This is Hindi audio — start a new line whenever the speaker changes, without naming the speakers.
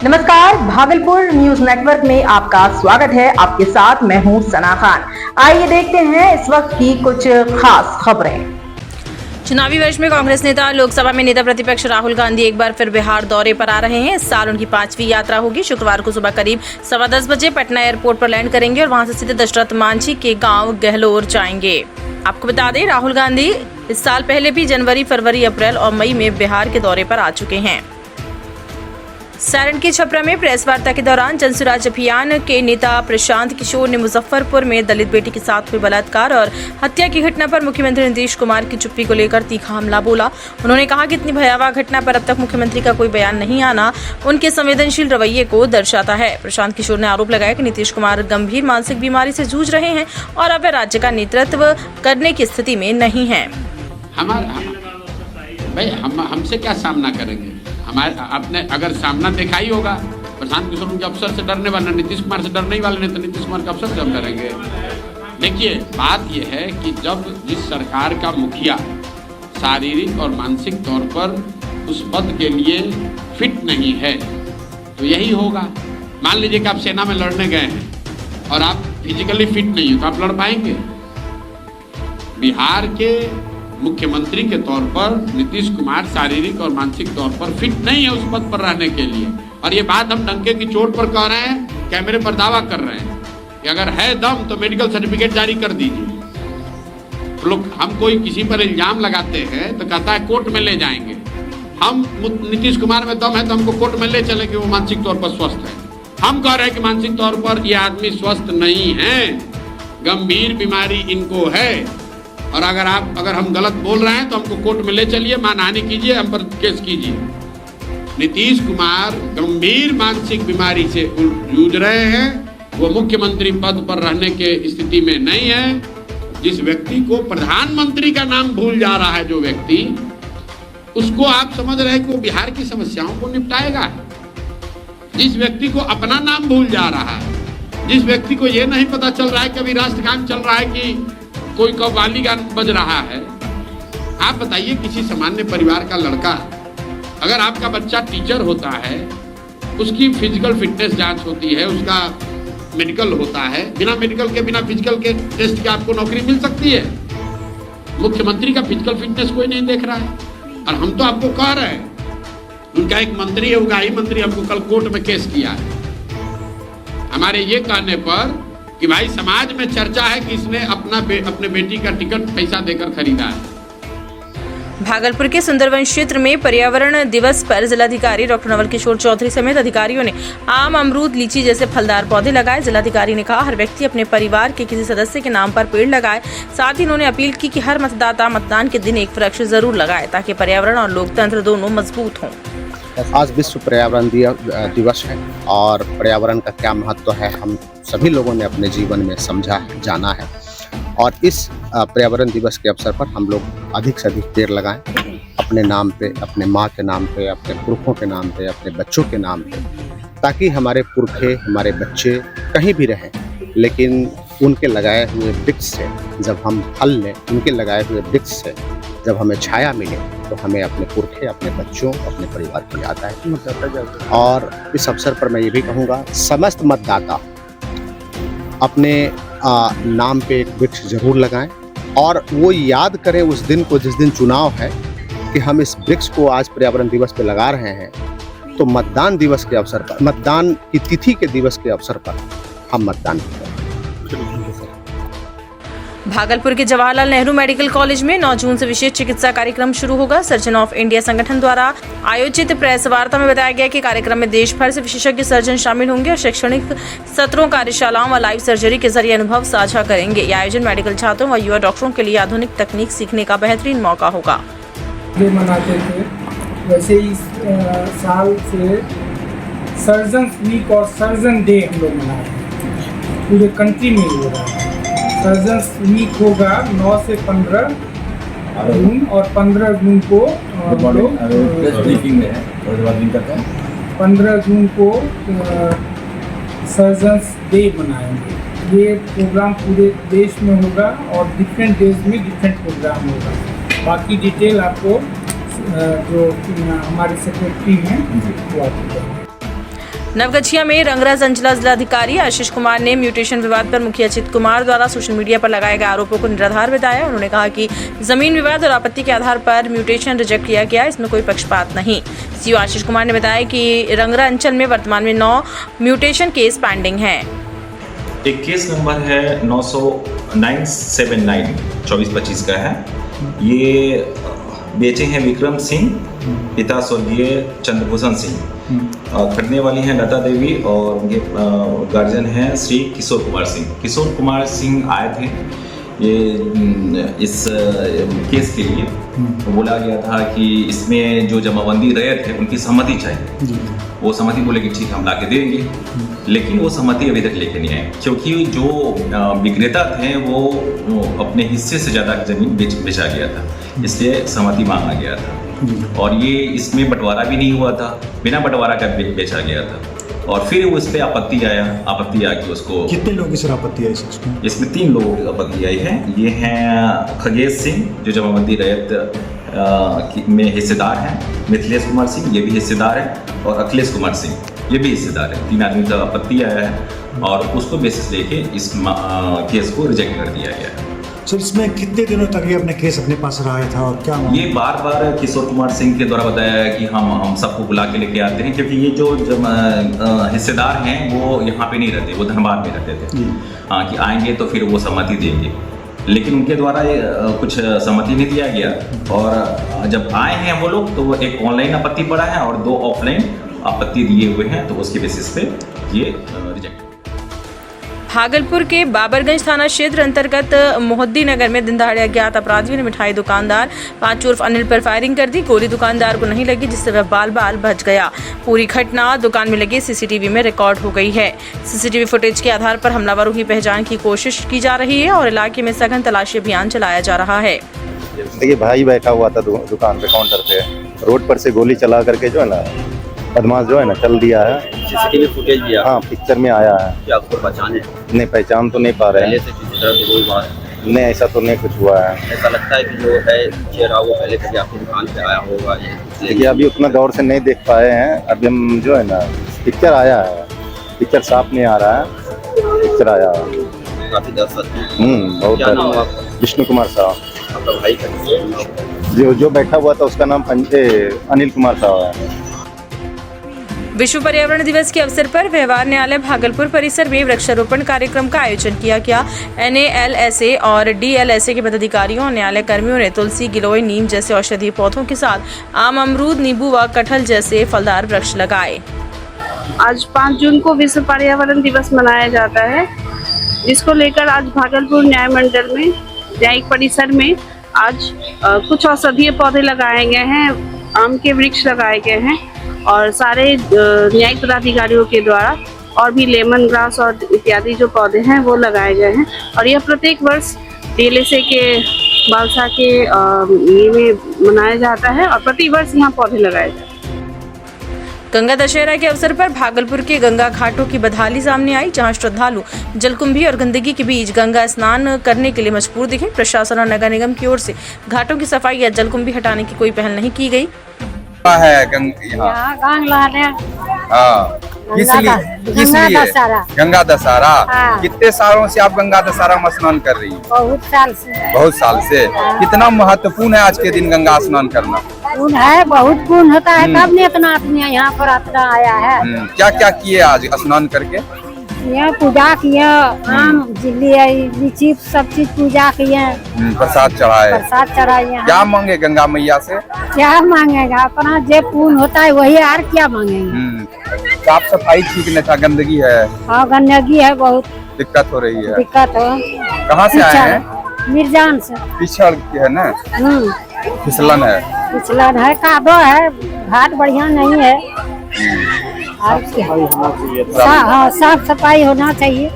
नमस्कार, भागलपुर न्यूज नेटवर्क में आपका स्वागत है। आपके साथ मैं हूं सना खान। आइए देखते हैं इस वक्त की कुछ खास खबरें।
चुनावी वर्ष में कांग्रेस नेता लोकसभा में नेता प्रतिपक्ष राहुल गांधी एक बार फिर बिहार दौरे पर आ रहे हैं। इस साल उनकी 5वीं यात्रा होगी। शुक्रवार को सुबह करीब 10:15 बजे पटना एयरपोर्ट पर लैंड करेंगे और वहां से सीधे दशरथ मांझी के गांव गहलोर जाएंगे। आपको बता दें, राहुल गांधी इस साल पहले भी जनवरी, फरवरी, अप्रैल और मई में बिहार के दौरे पर आ चुके हैं। सारण के छपरा में प्रेस वार्ता के दौरान जनसुराज अभियान के नेता प्रशांत किशोर ने मुजफ्फरपुर में दलित बेटी के साथ हुए बलात्कार और हत्या की घटना पर मुख्यमंत्री नीतीश कुमार की चुप्पी को लेकर तीखा हमला बोला। उन्होंने कहा कि इतनी भयावह घटना पर अब तक मुख्यमंत्री का कोई बयान नहीं आना उनके संवेदनशील रवैये को दर्शाता है। प्रशांत किशोर ने आरोप लगाया कि नीतीश कुमार गंभीर मानसिक बीमारी से जूझ रहे हैं और अब वे राज्य का नेतृत्व करने की स्थिति में नहीं है।
हमसे क्या सामना करेंगे? हमारे आपने अगर सामना देखा ही होगा, प्रशांत किशोर उनके अफसर से डरने वाले, नीतीश कुमार से डरने वाले नहीं, तो नीतीश कुमार के अफसर से हम डरेंगे? देखिए, बात यह है कि जब जिस सरकार का मुखिया शारीरिक और मानसिक तौर पर उस पद के लिए फिट नहीं है तो यही होगा। मान लीजिए कि आप सेना में लड़ने गए हैं और आप फिजिकली फिट नहीं हो तो आप लड़ पाएंगे? बिहार के मुख्यमंत्री के तौर पर नीतीश कुमार शारीरिक और मानसिक तौर पर फिट नहीं है उस पद पर रहने के लिए। और ये बात हम डंके की चोट पर कह रहे हैं, कैमरे पर दावा कर रहे हैं कि अगर है दम तो मेडिकल सर्टिफिकेट जारी कर दीजिए। तो लोग हम कोई किसी पर इल्जाम लगाते हैं तो कहता है कोर्ट में ले जाएंगे। हम नीतीश कुमार में दम है तो हमको कोर्ट में ले चले कि वो मानसिक तौर पर स्वस्थ है। हम कह रहे हैं कि मानसिक तौर पर ये आदमी स्वस्थ नहीं है, गंभीर बीमारी इनको है। और अगर हम गलत बोल रहे हैं तो हमको कोर्ट में ले चलिए, मानहानि कीजिए, हम पर केस कीजिए। नीतीश कुमार गंभीर मानसिक बीमारी से जूझ रहे हैं। वो मुख्यमंत्री पद पर रहने के स्थिति में नहीं है। जिस व्यक्ति को प्रधानमंत्री का नाम भूल जा रहा है, जो व्यक्ति, उसको आप समझ रहे हैं कि वो बिहार की समस्याओं को निपटाएगा। जिस व्यक्ति को अपना नाम भूल जा रहा है, जिस व्यक्ति को ये नहीं पता चल रहा है कि अभी राष्ट्रगान चल रहा है कि कोई कव्वाली गान बज रहा है। आप बताइए, किसी सामान्य परिवार का लड़का, अगर आपका बच्चा टीचर होता है, उसकी फिजिकल फिटनेस जांच होती है, उसका मेडिकल होता है, बिना मेडिकल के, बिना फिजिकल के टेस्ट के आपको नौकरी मिल सकती है। मुख्यमंत्री का फिजिकल फिटनेस कोई नहीं देख रहा है। और हम तो आपको कह रहे हैं, उनका एक मंत्री है, उगाही मंत्री, हमको कल कोर्ट में केस किया है हमारे ये कहने पर कि भाई समाज में चर्चा है कि इसने अपने बेटी का टिकट पैसा देकर खरीदा है।
भागलपुर के सुंदरवन क्षेत्र में पर्यावरण दिवस पर जिलाधिकारी डॉक्टर नवल किशोर चौधरी समेत अधिकारियों ने आम, अमरूद, लीची जैसे फलदार पौधे लगाए। जिलाधिकारी ने कहा, हर व्यक्ति अपने परिवार के किसी सदस्य के नाम पर पेड़ लगाए। साथ ही उन्होंने अपील की कि हर मतदाता मतदान के दिन एक वृक्ष जरूर लगाए ताकि पर्यावरण और लोकतंत्र दोनों मजबूत हों।
आज विश्व पर्यावरण दिवस है और पर्यावरण का क्या महत्व है हम सभी लोगों ने अपने जीवन में समझा है, जाना है। और इस पर्यावरण दिवस के अवसर पर हम लोग अधिक से अधिक पेड़ लगाएं, अपने नाम पे, अपने माँ के नाम पे, अपने पुरखों के नाम पे, अपने बच्चों के नाम पे, ताकि हमारे पुरखे, हमारे बच्चे कहीं भी रहें लेकिन उनके लगाए हुए वृक्ष से जब हम फल लें, उनके लगाए हुए वृक्ष से जब हमें छाया मिले तो हमें अपने पुरखे, अपने बच्चों, अपने परिवार की याद आए। और इस अवसर पर मैं ये भी कहूँगा, समस्त मतदाता अपने नाम पे एक वृक्ष जरूर लगाएं और वो याद करें उस दिन को जिस दिन चुनाव है कि हम इस वृक्ष को आज पर्यावरण दिवस पे लगा रहे हैं, तो मतदान दिवस के अवसर पर, मतदान की तिथि के दिवस के अवसर पर हम मतदान करें।
भागलपुर के जवाहरलाल नेहरू मेडिकल कॉलेज में 9 जून से विशेष चिकित्सा कार्यक्रम शुरू होगा। सर्जन ऑफ इंडिया संगठन द्वारा आयोजित प्रेस वार्ता में बताया गया कि कार्यक्रम में देश भर से विशेषज्ञ सर्जन शामिल होंगे और शैक्षणिक सत्रों, कार्यशालाओं व लाइव सर्जरी के जरिए अनुभव साझा करेंगे। यह आयोजन मेडिकल छात्रों व युवा डॉक्टरों के लिए आधुनिक तकनीक सीखने का बेहतरीन मौका होगा।
मनाते थे वैसे ही साल से सर्जन वीक और सर्जन डे हम लोग मना रहे हैं, पूरे कंट्री में हो रहा है। सर्जन्स वीक होगा 9 से 15 जून और 15 जून को 15 जून को सर्जन्स डे मनाएंगे। ये प्रोग्राम पूरे देश में होगा और डिफरेंट डेज में डिफरेंट प्रोग्राम होगा। बाकी डिटेल आपको जो हमारे सेक्रेटरी हैं वो आपको।
नवगछिया में रंगराज अंचला जिलाधिकारी आशीष कुमार ने म्यूटेशन विवाद पर मुखिया चित कुमार द्वारा सोशल मीडिया पर लगाए गए आरोपों को निराधार बताया। उन्होंने कहा कि जमीन विवाद और आपत्ति के आधार पर म्यूटेशन रिजेक्ट किया गया, इसमें कोई पक्षपात नहीं। सीओ आशीष कुमार ने बताया कि रंगरा अंचल में वर्तमान में 9 म्यूटेशन केस पेंडिंग हैं।
एक केस नंबर है 979 2425 का है। ये बेचे हैं विक्रम सिंह, पिता स्वर्गीय चंद्रभूषण सिंह। खरीदने वाली हैं लता देवी और उनके गार्जियन हैं श्री किशोर कुमार सिंह। किशोर कुमार सिंह आए थे ये इस केस के लिए। बोला गया था कि इसमें जो जमाबंदी रैयत है उनकी सहमति चाहिए। वो सहमति बोले कि ठीक हम ला के देंगे, लेकिन वो सहमति अभी तक लेके नहीं आए, क्योंकि जो विक्रेता थे वो अपने हिस्से से ज़्यादा ज़मीन बेचा गया था, इसलिए सहमति मांगा गया था। और ये इसमें बंटवारा भी नहीं हुआ था, बिना बंटवारा का बेचा गया था। और फिर उस पर आपत्ति आके उसको।
कितने लोगों की सर आपत्ति आई इसमें?
इसमें 3 लोगों की आपत्ति आई है। ये हैं खगेश सिंह जो जमाबंदी रैयत में हिस्सेदार हैं, मिथिलेश कुमार सिंह ये भी हिस्सेदार हैं, और अखिलेश कुमार सिंह ये भी हिस्सेदार हैं। 3 आदमी का आपत्ति आया है और उसको बेसिस लेके इस केस को रिजेक्ट कर दिया गया है।
सर इसमें कितने दिनों तक ये अपने केस अपने पास रहा था और क्या?
ये बार बार किशोर कुमार सिंह के द्वारा बताया है कि हम सबको बुला के लेके आते हैं, क्योंकि ये जो हिस्सेदार हैं वो यहाँ पे नहीं रहते, वो धनबाद में रहते थे। हाँ, कि आएंगे तो फिर वो सहमति देंगे, लेकिन उनके द्वारा कुछ सहमति नहीं दिया गया। और जब आए हैं वो लोग तो एक ऑनलाइन आपत्ति पड़ा है और 2 ऑफलाइन आपत्ति दिए हुए हैं, तो उसके बेसिस पे ये रिजेक्ट।
भागलपुर के बाबरगंज थाना क्षेत्र अंतर्गत मोहद्दी नगर में दिन दहाड़े अज्ञात अपराधियों ने मिठाई दुकानदार 5 उर्फ अनिल पर फायरिंग कर दी। गोली दुकानदार को नहीं लगी, जिससे वह बाल बाल बच गया। पूरी घटना दुकान में लगे सीसीटीवी में रिकॉर्ड हो गई है। सीसीटीवी फुटेज के आधार पर हमलावरों की पहचान की कोशिश की जा रही है और इलाके में सघन तलाशी अभियान चलाया जा रहा है।
देखिए, भाई बैठा हुआ था दुकान पे काउंटर पे, रोड पर से गोली चला करके जो है ना बदमाश जो है ना चल दिया है।
सीसीटीवी फुटेज भी
हाँ, पिक्चर में आया है।
क्या आपको पहचाने?
नहीं, पहचान तो नहीं पा रहे हैं।
पहले से किसी तरह कोई बात
नहीं, ऐसा तो नहीं कुछ हुआ है।
ऐसा लगता है कि जो है चेहरा वो पहले कभी आपकी दुकान पे आया होगा।
देखिए, अभी उतना गौर से नहीं देख पाए हैं। अभी हम जो है ना पिक्चर आया है, पिक्चर साफ नहीं आ रहा है, पिक्चर आया है।
काफी दर्शक
बहुत।
क्या नाम आपका?
विष्णु कुमार साहब।
आपका भाई का
जो बैठा हुआ था उसका नाम अनिल कुमार साहब है।
विश्व पर्यावरण दिवस के अवसर पर व्यवहार न्यायालय भागलपुर परिसर में वृक्षारोपण कार्यक्रम का आयोजन किया गया। NALSA और DLSA के पदाधिकारियों और न्यायालय कर्मियों ने तुलसी, गिलोय, नीम जैसे औषधीय पौधों के साथ आम, अमरूद, नींबू व कटहल जैसे फलदार वृक्ष लगाए।
आज 5 जून को विश्व पर्यावरण दिवस मनाया जाता है, जिसको लेकर आज भागलपुर न्याय मंडल में न्यायिक परिसर में आज कुछ औषधीय पौधे लगाए गए हैं, आम के वृक्ष लगाए गए हैं और सारे न्यायिक पदाधिकारियों के द्वारा और भी लेमन ग्रास और इत्यादि जो पौधे हैं वो लगाए गए हैं। और यह प्रत्येक वर्ष DLSA के बालसा के ये में मनाया जाता है और प्रति वर्ष यहाँ पौधे लगाए जाते हैं।
गंगा दशहरा के अवसर पर भागलपुर के गंगा घाटों की बदहाली सामने आई, जहां श्रद्धालु जलकुंभी और गंदगी के बीच गंगा स्नान करने के लिए मजबूर दिखे। प्रशासन और नगर निगम की ओर से घाटों की सफाई या जलकुंभी हटाने की कोई पहल नहीं की गई
है। हाँ, किस लिए गंगा दशहरा? कितने सालों से आप गंगा दशहरा में स्नान कर रही हैं? बहुत साल से। कितना महत्वपूर्ण है आज के दिन गंगा स्नान करना?
है, बहुत पुण्य होता है, तब नहीं इतना आदमी यहाँ पर इतना आया है।
क्या क्या किए आज स्नान करके?
ये पूजा किया, आम, लीची सब चीज पूजा किए,
प्रसाद
चढ़ाए।
क्या मांगे गंगा मैया से?
क्या मांगेगा, अपना जो पुण्य होता है वही, और क्या मांगेंगे।
साफ सफाई ठीक नहीं था, गंदगी है।
हाँ, गंदगी है, बहुत
दिक्कत हो रही है।
दिक्कत हो।
कहाँ से आए हैं?
मिर्जान से।
पिछड़ के है ना? फिसलन है,
कादो है, घाट बढ़िया नहीं है। हाँ, साफ सफाई होना चाहिए।